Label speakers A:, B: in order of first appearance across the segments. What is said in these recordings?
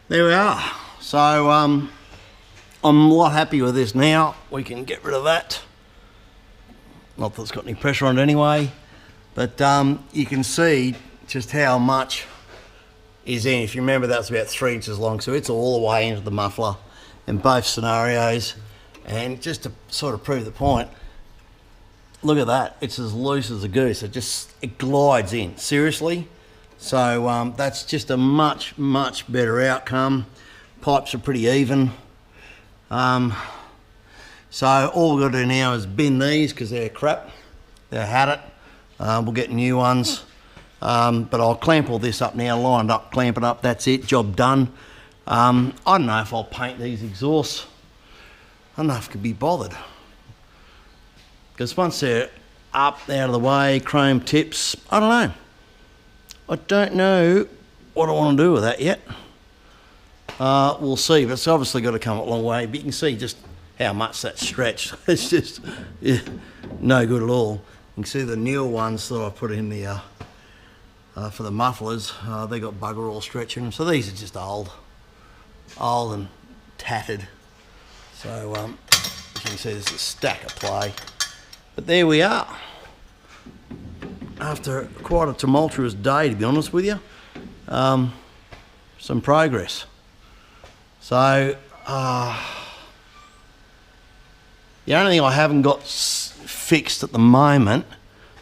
A: There we are. So I'm a lot happy with this now. We can get rid of that. Not that it's got any pressure on it anyway, but you can see just how much is in. If you remember, that's about 3 inches long, so it's all the way into the muffler in both scenarios. And just to sort of prove the point, look at that. It's as loose as a goose. It glides in, seriously. So that's just a much better outcome. Pipes are pretty even. So all we've got to do now is bin these because they're crap. They're had it. We'll get new ones. But I'll clamp all this up now, line it up, clamp it up, that's it, job done. I don't know if I'll paint these exhausts. I don't know if I could be bothered. Because once they're up, out of the way, chrome tips, I don't know. I don't know what I want to do with that yet. We'll see, but it's obviously got to come a long way. But you can see just how much that's stretched. It's just no good at all. You can see the newer ones that I put in the for the mufflers, they got bugger all stretching them. So these are just old and tattered. So you can see there's a stack of play. But there we are. After quite a tumultuous day, to be honest with you, some progress. So the only thing I haven't got fixed at the moment,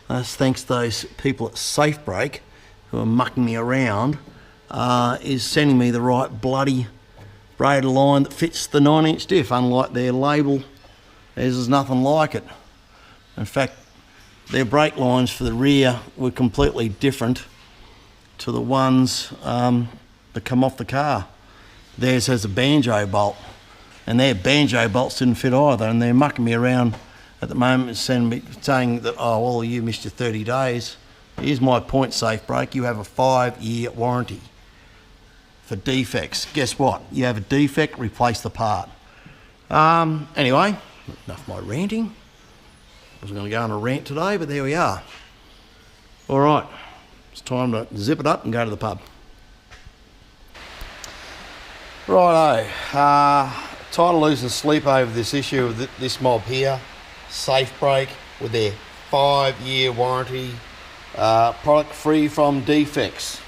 A: that's thanks to those people at Safe Break who are mucking me around, is sending me the right bloody braided line that fits the 9-inch diff. Unlike their label, there's nothing like it. In fact, their brake lines for the rear were completely different to the ones that come off the car. Theirs has a banjo bolt, and their banjo bolts didn't fit either, and they're mucking me around at the moment, saying that, oh, well, you missed your 30 days. Here's my point, Safe Break. You have a 5-year warranty for defects. Guess what? You have a defect, replace the part. Anyway, enough of my ranting. I was going to go on a rant today, but there we are. All right, it's time to zip it up and go to the pub. Righto, trying to lose sleep over this issue of this mob here, Safe Break, with their 5-year warranty, product free from defects.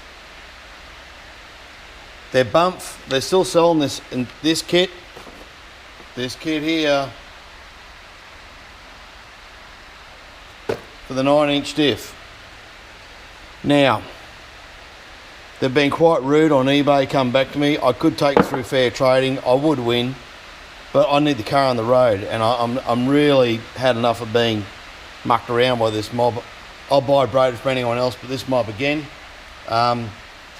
A: They're still selling this in this kit here for the 9-inch diff. Now, they've been quite rude on eBay, come back to me. I could take it through fair trading, I would win, but I need the car on the road, and I'm really had enough of being mucked around by this mob. I'll buy braided for anyone else, but this mob again,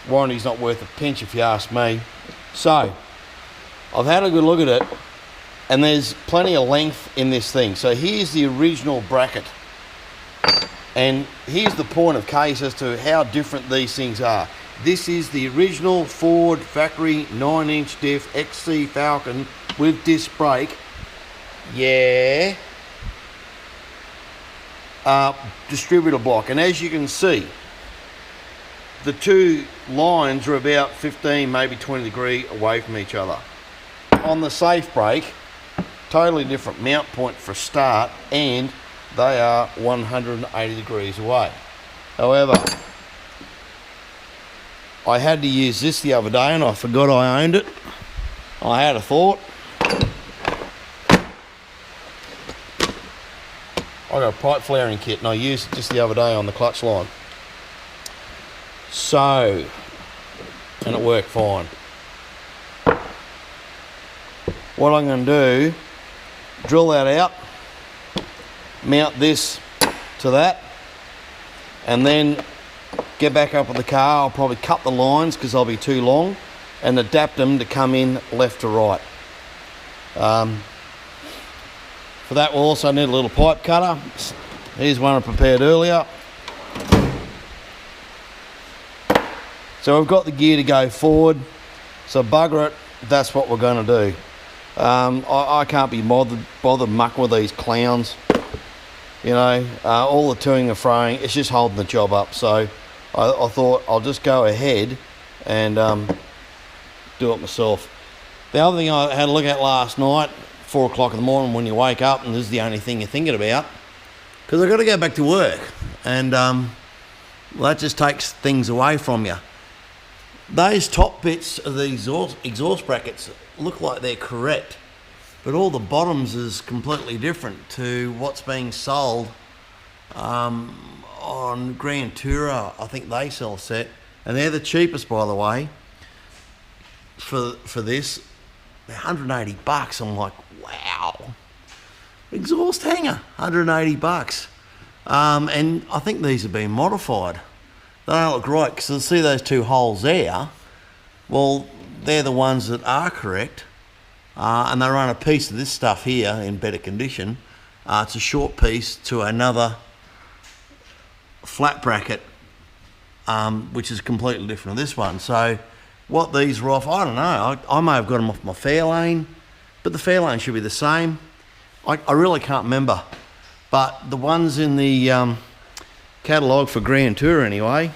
A: warranty's not worth a pinch if you ask me. So, I've had a good look at it, and there's plenty of length in this thing. So here's the original bracket. And here's the point of case as to how different these things are. This is the original Ford factory 9-inch diff XC Falcon with disc brake. Yeah. Distributor block. And as you can see, the two lines are about 15, maybe 20 degrees away from each other. On the Safe Break, totally different mount point for a start, and they are 180 degrees away. However, I had to use this the other day and I forgot I owned it. I had a thought. I got a pipe flaring kit and I used it just the other day on the clutch line. So, and it worked fine. What I'm going to do, drill that out, mount this to that, and then get back up with the car. I'll probably cut the lines because they'll be too long and adapt them to come in left to right. For that we'll also need a little pipe cutter. Here's one I prepared earlier. So we've got the gear to go forward, so bugger it, that's what we're going to do. I can't be bothered mucking with these clowns. You know, all the toing and froing, it's just holding the job up. So I thought I'll just go ahead and do it myself. The other thing I had a look at last night, 4 o'clock in the morning when you wake up, and this is the only thing you're thinking about, because I've got to go back to work, and well, that just takes things away from you. Those top bits of the exhaust brackets look like they're correct, but all the bottoms is completely different to what's being sold on Grand Tourer. I think they sell a set, and they're the cheapest, by the way, for this. They're 180 bucks. I'm like, wow. Exhaust hanger, 180 bucks. And I think these have been modified. They don't look right, because I see those two holes there. Well, they're the ones that are correct. And they run a piece of this stuff here in better condition. It's a short piece to another flat bracket, which is completely different to this one. So what these are off, I don't know. I may have got them off my Fairlane, but the Fairlane should be the same. I really can't remember. But the ones in the catalogue for Grand Tour anyway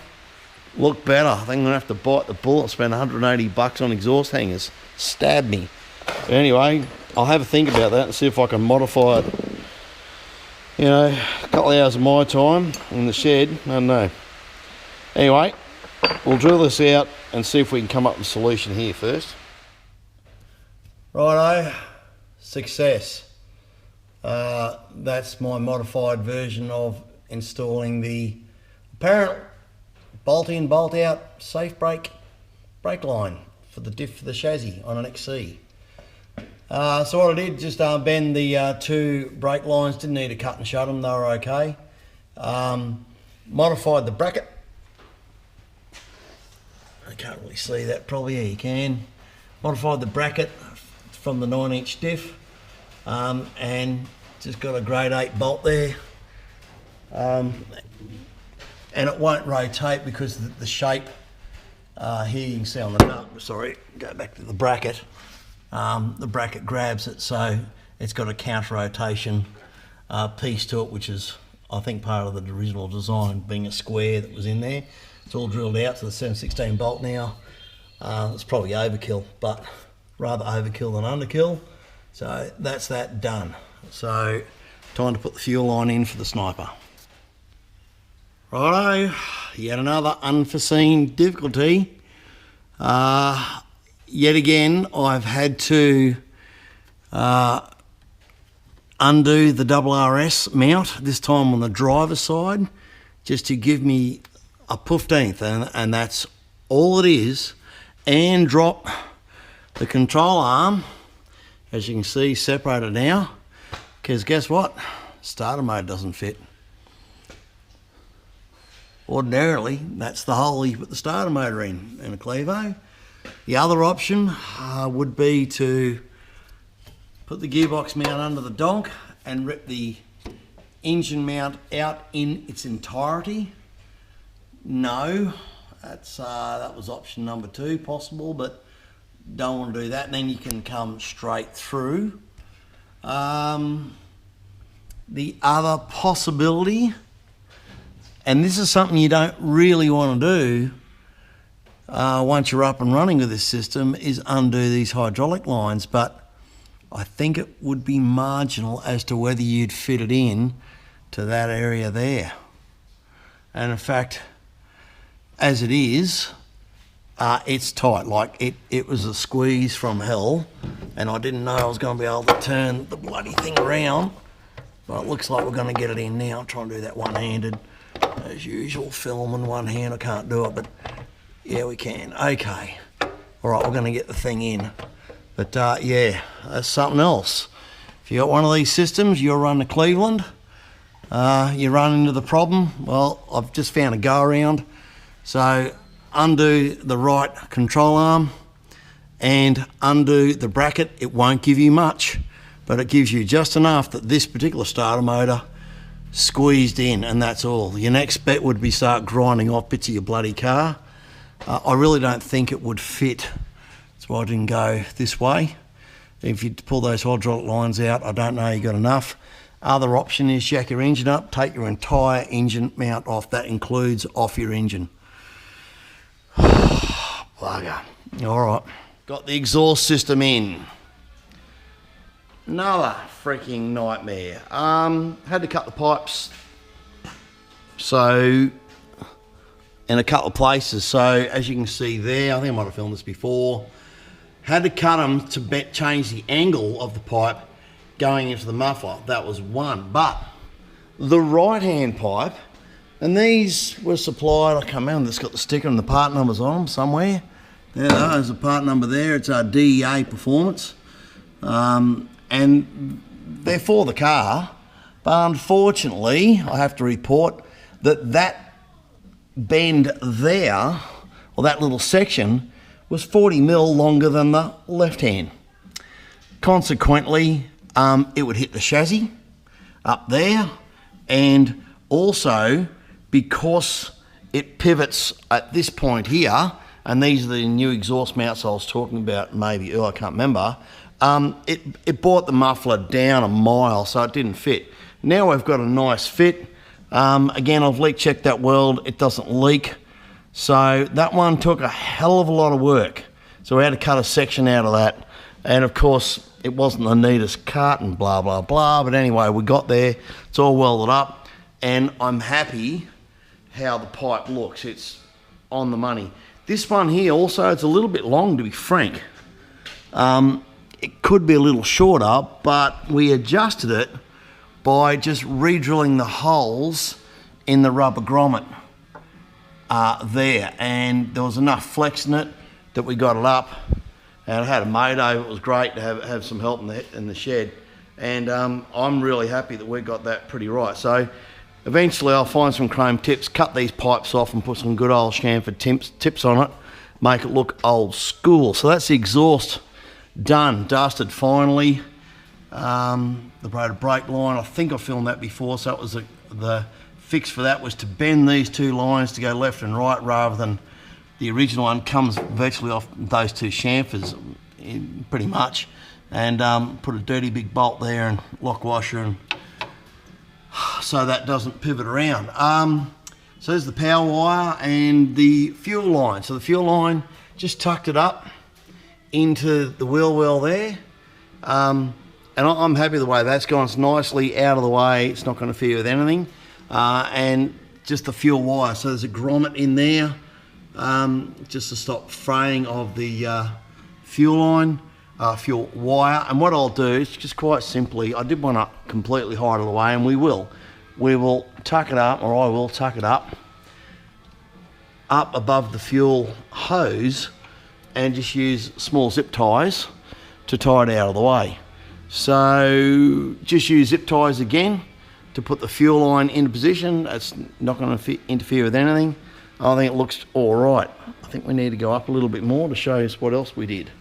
A: look better. I think I'm going to have to bite the bullet and spend 180 bucks on exhaust hangers. Stab me. But anyway, I'll have a think about that and see if I can modify it. You know, a couple of hours of my time in the shed, I don't know. Anyway, we'll drill this out and see if we can come up with a solution here first. Righto, success. That's my modified version of installing the apparent bolt in, bolt out safe brake line for the diff for the chassis on an XC. So what I did, just bend the two brake lines, didn't need to cut and shut them, they were okay. Modified the bracket. I can't really see that, probably, yeah, you can. Modified the bracket from the 9-inch diff, and just got a grade 8 bolt there. And it won't rotate because the shape, here you can see on the nut, sorry, go back to the bracket. The bracket grabs it, so it's got a counter rotation piece to it, which is, I think, part of the original design, being a square that was in there. It's all drilled out to the 7/16 bolt now. It's probably overkill, but rather overkill than underkill. So that's that done. So time to put the fuel line in for the sniper. Righto, yet another unforeseen difficulty. Yet again, I've had to undo the RRS mount, this time on the driver's side, just to give me a 15th, and that's all it is, and drop the control arm, as you can see, separated now, because guess what? Starter mode doesn't fit. Ordinarily, that's the hole you put the starter motor in a Clevo. The other option would be to put the gearbox mount under the donk and rip the engine mount out in its entirety. No, that was option number 2, possible, but don't want to do that. And then you can come straight through. The other possibility, and this is something you don't really want to do once you're up and running with this system, is undo these hydraulic lines, but I think it would be marginal as to whether you'd fit it in to that area there. And in fact, as it is, it's tight. Like it was a squeeze from hell, and I didn't know I was going to be able to turn the bloody thing around, but it looks like we're going to get it in now. I'm trying to do that one-handed. As usual, film in one hand, I can't do it, but yeah, we can. Okay. All right, we're going to get the thing in. But yeah, that's something else. If you got one of these systems, you'll run to Cleveland, you run into the problem. Well, I've just found a go-around. So undo the right control arm and undo the bracket. It won't give you much, but it gives you just enough that this particular starter motor squeezed in, and that's all. Your next bet would be start grinding off bits of your bloody car. I really don't think it would fit. That's why I didn't go this way. If you pull those hydraulic lines out, I don't know you got enough. Other option is jack your engine up, take your entire engine mount off. That includes off your engine. Bugger. All right. got the exhaust system in. Another freaking nightmare. Had to cut the pipes, so in a couple of places. So as you can see there, I think I might have filmed this before. Had to cut them to change the angle of the pipe going into the muffler. That was one. But the right-hand pipe, and these were supplied, I can't remember, it's got the sticker and the part numbers on them somewhere. There's a part number there. It's our DEA Performance. And they're for the car. But unfortunately, I have to report that bend there, or that little section, was 40 mil longer than the left hand. Consequently, it would hit the chassis up there, and also because it pivots at this point here, and these are the new exhaust mounts I was talking about maybe earlier, I can't remember, it brought the muffler down a mile, so it didn't fit. Now we've got a nice fit. Again, I've leak checked that weld, it doesn't leak. So that one took a hell of a lot of work. So we had to cut a section out of that. And of course, it wasn't the neatest cut and blah, blah, blah. But anyway, we got there, it's all welded up. And I'm happy how the pipe looks. It's on the money. This one here also, it's a little bit long, to be frank. It could be a little shorter, but we adjusted it by just re-drilling the holes in the rubber grommet there, and there was enough flex in it that we got it up, and I had a mate over. It was great to have some help in the shed, and I'm really happy that we got that pretty right. So eventually I'll find some chrome tips, cut these pipes off and put some good old chamfered tips on it, make it look old school. So that's the exhaust done, dusted finally. The rotor brake line, I think I filmed that before, so it was the fix for that was to bend these two lines to go left and right, rather than the original one comes virtually off those two chamfers pretty much, and put a dirty big bolt there and lock washer, and so that doesn't pivot around. So there's the power wire and the fuel line. So the fuel line, just tucked it up into the wheel well there. And I'm happy the way that's gone. It's nicely out of the way. It's not going to interfere with anything. And just the fuel wire. So there's a grommet in there, just to stop fraying of the fuel line, fuel wire. And what I'll do is just quite simply, I did want to completely hide it away, and we will tuck it up, or I will tuck it up above the fuel hose, and just use small zip ties to tie it out of the way. So just use zip ties again to put the fuel line into position. It's not going to interfere with anything. I think it looks all right. I think we need to go up a little bit more to show us what else we did.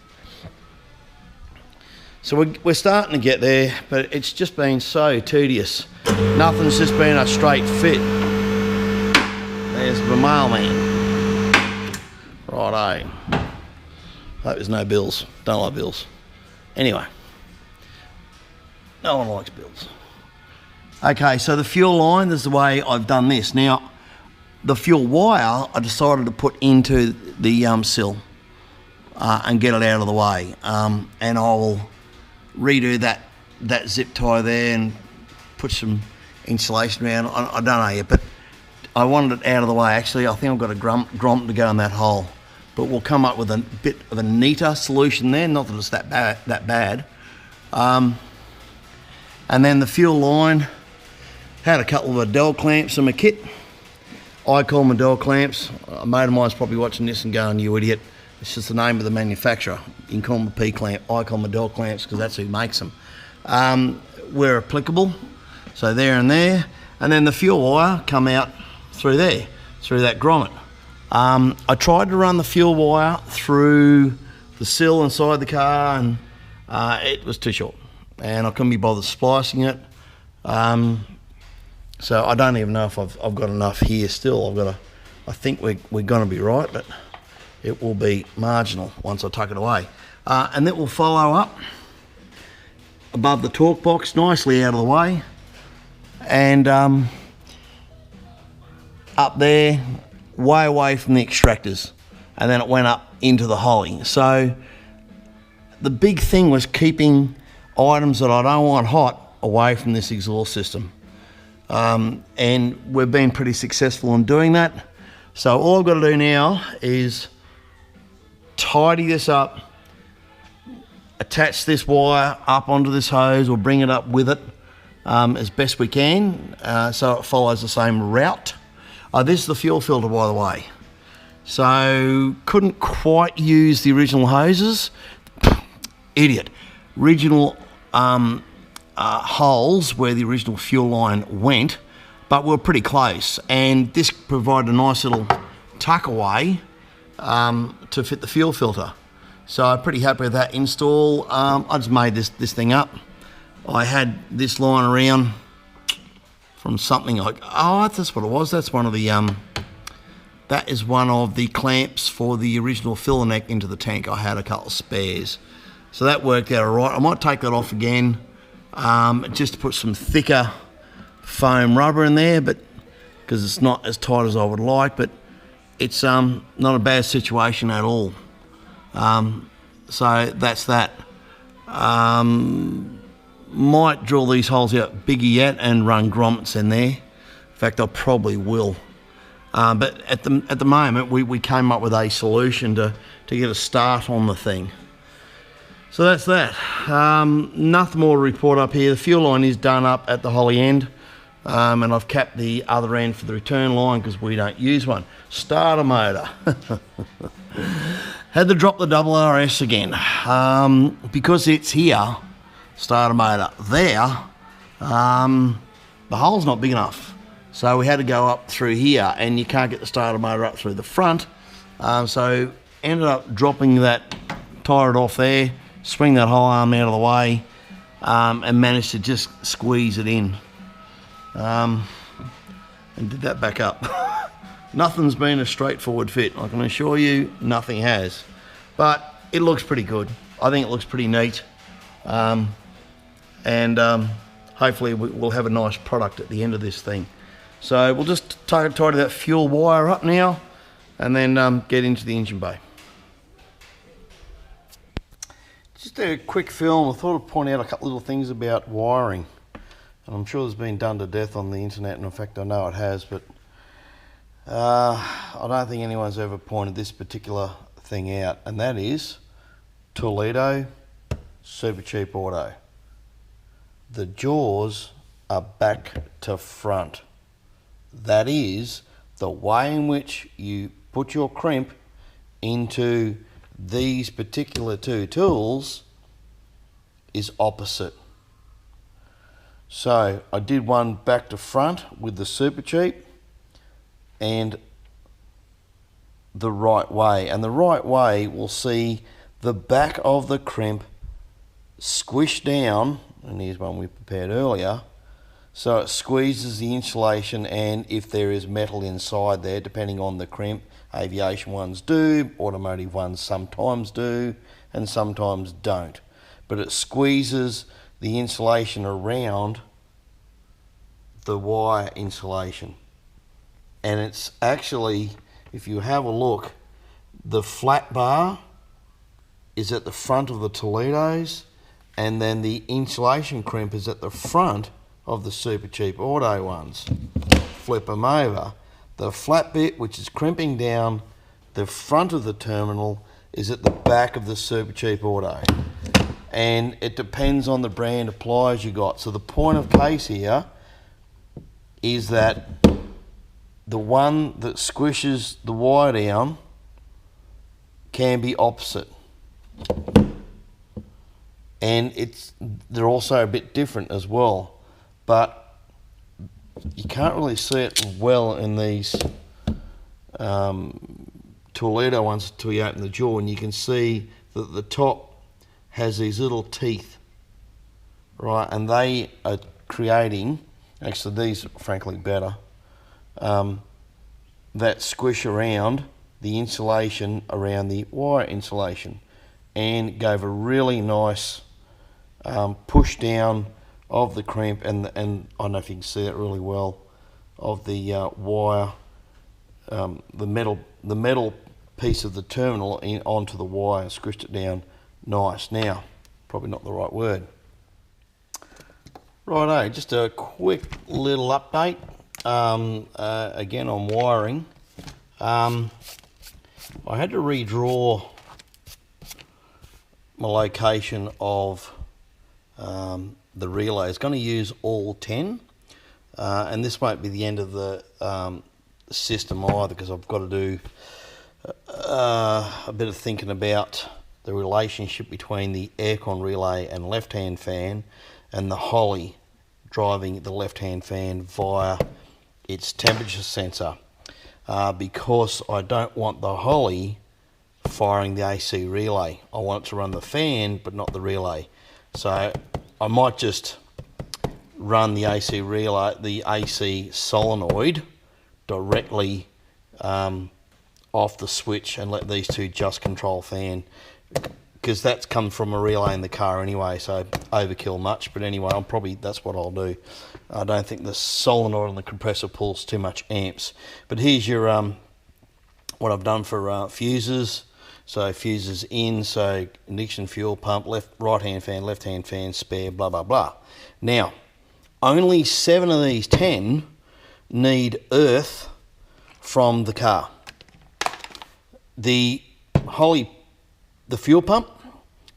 A: So we're starting to get there, but it's just been so tedious. Nothing's just been a straight fit. There's the mailman. Righto. Hope there's no bills. Don't like bills. Anyway, no one likes bills. Okay, so the fuel line, this is the way I've done this. Now, the fuel wire, I decided to put into the sill and get it out of the way. And I will redo that zip tie there and put some insulation around. I don't know yet, but I wanted it out of the way. Actually, I think I've got a grommet to go in that hole. But we'll come up with a bit of a neater solution there, not that it's that bad. And then the fuel line, had a couple of Adele clamps in my kit. I call them Adele clamps. A mate of mine's probably watching this and going, you idiot. It's just the name of the manufacturer. You can call them a P-clamp. I call them Adele clamps because that's who makes them. Where applicable, so there and there. And then the fuel wire come out through there, through that grommet. I tried to run the fuel wire through the sill inside the car, and it was too short, and I couldn't be bothered splicing it. So I don't even know if I've got enough here still. I think we're going to be right, but it will be marginal once I tuck it away. And that will follow up above the torque box, nicely out of the way, and up there, way away from the extractors, and then it went up into the holly. So the big thing was keeping items that I don't want hot away from this exhaust system. And we've been pretty successful in doing that. So all I've got to do now is tidy this up, attach this wire up onto this hose or bring it up with it as best we can, so it follows the same route. This is the fuel filter, by the way. So couldn't quite use the original hoses. Idiot. Original holes where the original fuel line went, but we're pretty close, and this provided a nice little tuck away to fit the fuel filter. So I'm pretty happy with that install. I just made this thing up. I had this line around from something like, oh, that's what it was. That's one of the that is one of the clamps for the original filler neck into the tank. I had a couple of spares, so that worked out all right. I might take that off again, just to put some thicker foam rubber in there, but because it's not as tight as I would like, but it's not a bad situation at all. So that's that. Might drill these holes out bigger yet and run grommets in there. In fact, I probably will. But at the moment, we came up with a solution to get a start on the thing. So that's that. Nothing more to report up here. The fuel line is done up at the Holly end, and I've capped the other end for the return line because we don't use one. Starter motor. Had to drop the double RS again because it's here. Starter motor there. The hole's not big enough. So we had to go up through here, and you can't get the starter motor up through the front. So ended up dropping that, tied it off there, swing that whole arm out of the way, and managed to just squeeze it in. And did that back up. Nothing's been a straightforward fit. I can assure you, nothing has. But it looks pretty good. I think it looks pretty neat. Hopefully we'll have a nice product at the end of this thing. So we'll just tidy that fuel wire up now, and then get into the engine bay. Just a quick film. I thought I'd point out a couple little things about wiring. And I'm sure there's been done to death on the internet, and in fact I know it has, but I don't think anyone's ever pointed this particular thing out, and that is Toledo Super Cheap Auto. The jaws are back to front. That is, the way in which you put your crimp into these particular two tools is opposite. So I did one back to front with the Super Cheap and the right way. And the right way will see the back of the crimp squish down, and here's one we prepared earlier, so it squeezes the insulation, and if there is metal inside there, depending on the crimp, aviation ones do, automotive ones sometimes do, and sometimes don't. But it squeezes the insulation around the wire insulation. And it's actually, if you have a look, the flat bar is at the front of the Toledos, and then the insulation crimp is at the front of the Super Cheap Auto ones. Flip them over. The flat bit, which is crimping down the front of the terminal, is at the back of the Super Cheap Auto. And it depends on the brand of pliers you got. So the point of case here is that the one that squishes the wire down can be opposite. And they're also a bit different as well, but you can't really see it well in these Toledo ones until you open the jaw, and you can see that the top has these little teeth, right, and they are creating, actually these are frankly better, that squish around the insulation around the wire insulation, and gave a really nice push down of the crimp, and I don't know if you can see it really well, of the wire, the metal piece of the terminal onto the wire, squished it down nice. Now, probably not the right word. Righto, just a quick little update, again on wiring. I had to redraw my location of the relay. It's going to use all 10, and this won't be the end of the system either, because I've got to do a bit of thinking about the relationship between the aircon relay and left-hand fan, and the Holly driving the left-hand fan via its temperature sensor, because I don't want the Holly firing the AC relay. I want it to run the fan but not the relay. So I might just run the AC relay, the AC solenoid, directly off the switch and let these two just control fan, because that's come from a relay in the car anyway, so overkill much. But anyway, that's what I'll do. I don't think the solenoid on the compressor pulls too much amps. But here's your what I've done for fuses. So fuses in, so ignition, fuel pump, right-hand fan, left-hand fan, spare, blah, blah, blah. Now, only 7 of these 10 need earth from the car. The fuel pump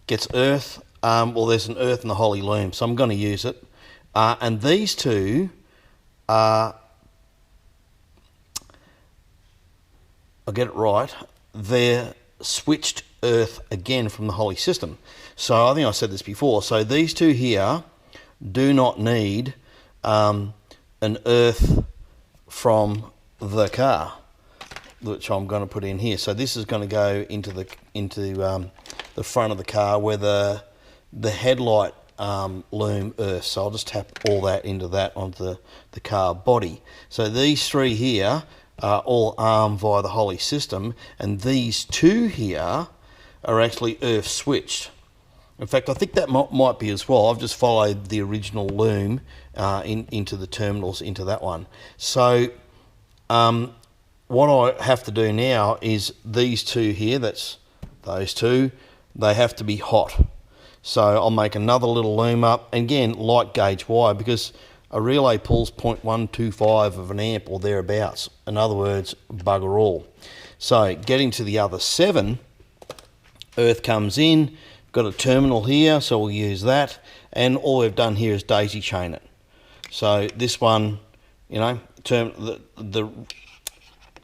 A: gets earth, well, there's an earth in the Holly loom, so I'm going to use it. And these two are, I'll get it right, they're switched earth again from the Holly system. So I think I said this before, so these two here do not need an earth from the car, which I'm going to put in here. So this is going to go into the front of the car where the headlight loom earth. So I'll just tap all that into that onto the car body. So these three here are all armed via the Holly system, and these two here are actually earth switched. In fact, I think that might be as well. I've just followed the original loom into the terminals into that one. So what I have to do now is these two here, that's those two, they have to be hot. So I'll make another little loom up, and again, light gauge wire, because a relay pulls 0.125 of an amp or thereabouts. In other words, bugger all. So getting to the other 7, earth comes in, got a terminal here, so we'll use that, and all we've done here is daisy chain it. So this one, you know,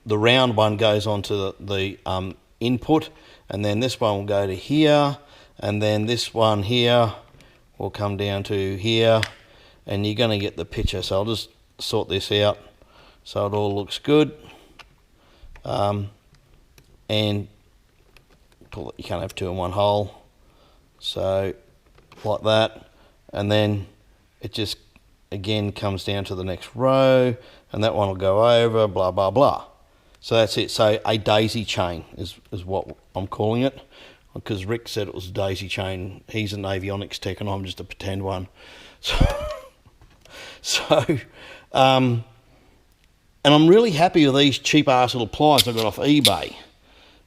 A: the round one goes onto the input, and then this one will go to here, and then this one here will come down to here, and you're going to get the picture. So I'll just sort this out so it all looks good. And you can't have 2 in one hole. So like that, and then it just again comes down to the next row, and that one will go over, blah, blah, blah. So that's it. So a daisy chain is what I'm calling it, because Rick said it was a daisy chain. He's an avionics tech and I'm just a pretend one. And I'm really happy with these cheap ass little pliers I got off eBay,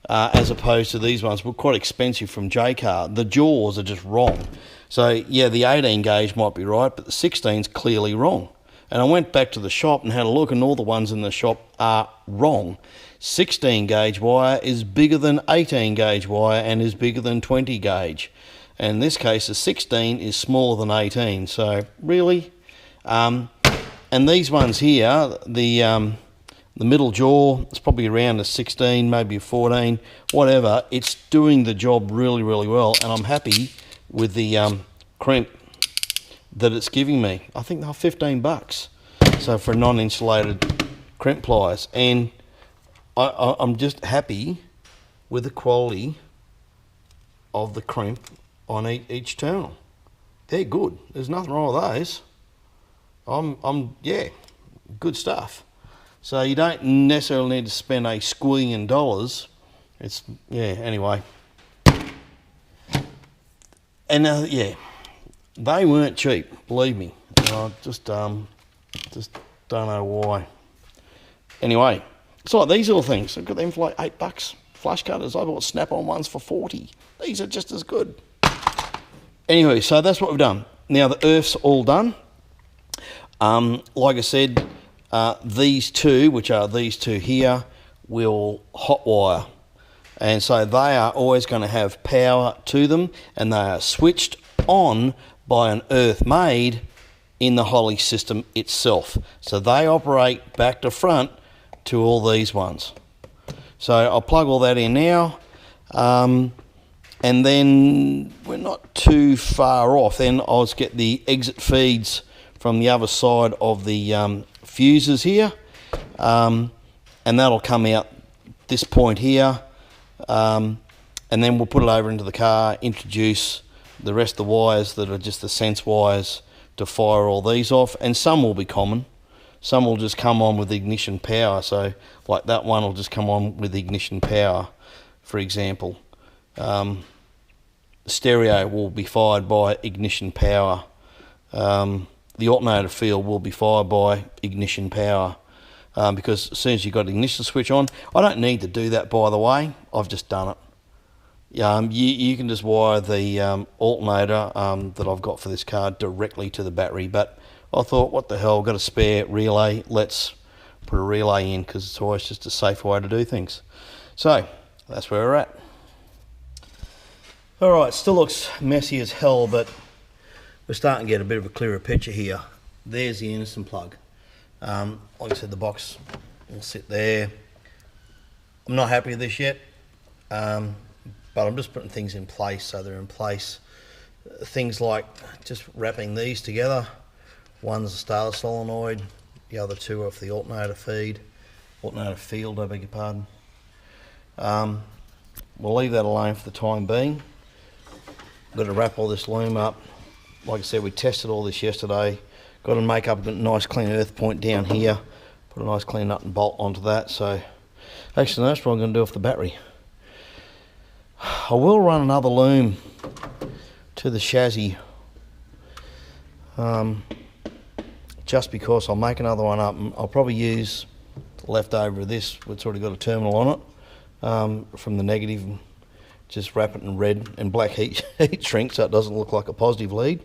A: as opposed to these ones, but quite expensive from J-Car. The jaws are just wrong. So yeah, the 18 gauge might be right, but the 16's clearly wrong. And I went back to the shop and had a look, and all the ones in the shop are wrong. 16 gauge wire is bigger than 18 gauge wire and is bigger than 20 gauge. And in this case, the 16 is smaller than 18. So really, and these ones here, the middle jaw is probably around a 16, maybe a 14, whatever. It's doing the job really, really well, and I'm happy with the crimp that it's giving me. I think they're 15 bucks. So for non-insulated crimp pliers, and I'm just happy with the quality of the crimp on each terminal. They're good. There's nothing wrong with those. Yeah, good stuff. So you don't necessarily need to spend a squillion dollars. It's, yeah, anyway. And yeah, they weren't cheap, believe me. I just don't know why. Anyway, it's like these little things. I've got them for like $8, flush cutters. I bought snap-on ones for 40. These are just as good. Anyway, so that's what we've done. Now the earth's all done. Like I said, these two, which are these two here, will hotwire. And so they are always going to have power to them, and they are switched on by an earth made in the Holly system itself. So they operate back to front to all these ones. So I'll plug all that in now. And then we're not too far off. Then I'll just get the exit feeds from the other side of the fuses here. And that'll come out this point here. And then we'll put it over into the car, introduce the rest of the wires that are just the sense wires to fire all these off. And some will be common. Some will just come on with ignition power. So like that one will just come on with ignition power, for example. Stereo will be fired by ignition power. The alternator field will be fired by ignition power, because as soon as you've got ignition switch on, I don't need to do that, by the way. I've just done it. You can just wire the alternator that I've got for this car directly to the battery, but I thought, what the hell, got a spare relay, let's put a relay in, because it's always just a safer way to do things. So that's where we're at. Alright, still looks messy as hell, but we're starting to get a bit of a clearer picture here. There's the innocent plug. Like I said, the box will sit there. I'm not happy with this yet, but I'm just putting things in place so they're in place. Things like just wrapping these together. One's a starter solenoid, the other two are for the alternator field, I beg your pardon. We'll leave that alone for the time being. Got to wrap all this loom up. Like I said, we tested all this yesterday. Got to make up a nice clean earth point down here. Put a nice clean nut and bolt onto that. So actually, that's what I'm going to do off the battery. I will run another loom to the chassis, just because I'll make another one up. I'll probably use the leftover of this, it's already got a terminal on it, from the negative. Just wrap it in red and black heat shrink so it doesn't look like a positive lead.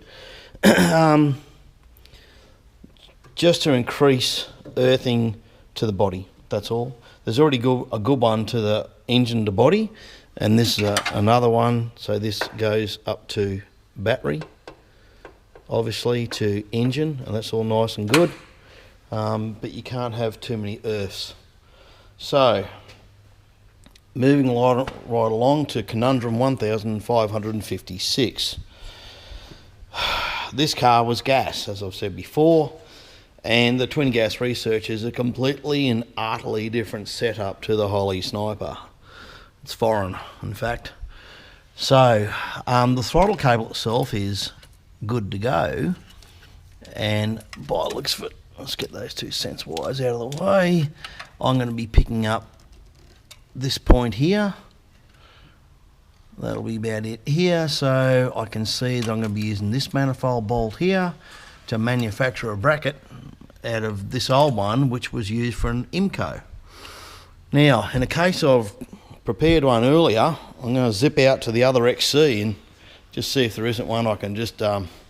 A: Just to increase earthing to the body, that's all. There's already a good one to the engine to body, and this is another one. So this goes up to battery, obviously to engine, and that's all nice and good. But you can't have too many earths. So moving right along to conundrum 1556. This car was gas, as I've said before, and the twin gas research is a completely and utterly different setup to the Holly Sniper. It's foreign, in fact. So the throttle cable itself is good to go, and by the looks of it, let's get those two sense wires out of the way. I'm going to be picking up this point here. That'll be about it here. So I can see that I'm going to be using this manifold bolt here to manufacture a bracket out of this old one, which was used for an IMCO. Now, in a case I've prepared one earlier, I'm going to zip out to the other XC and just see if there isn't one I can just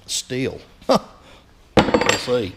A: steal. We'll see.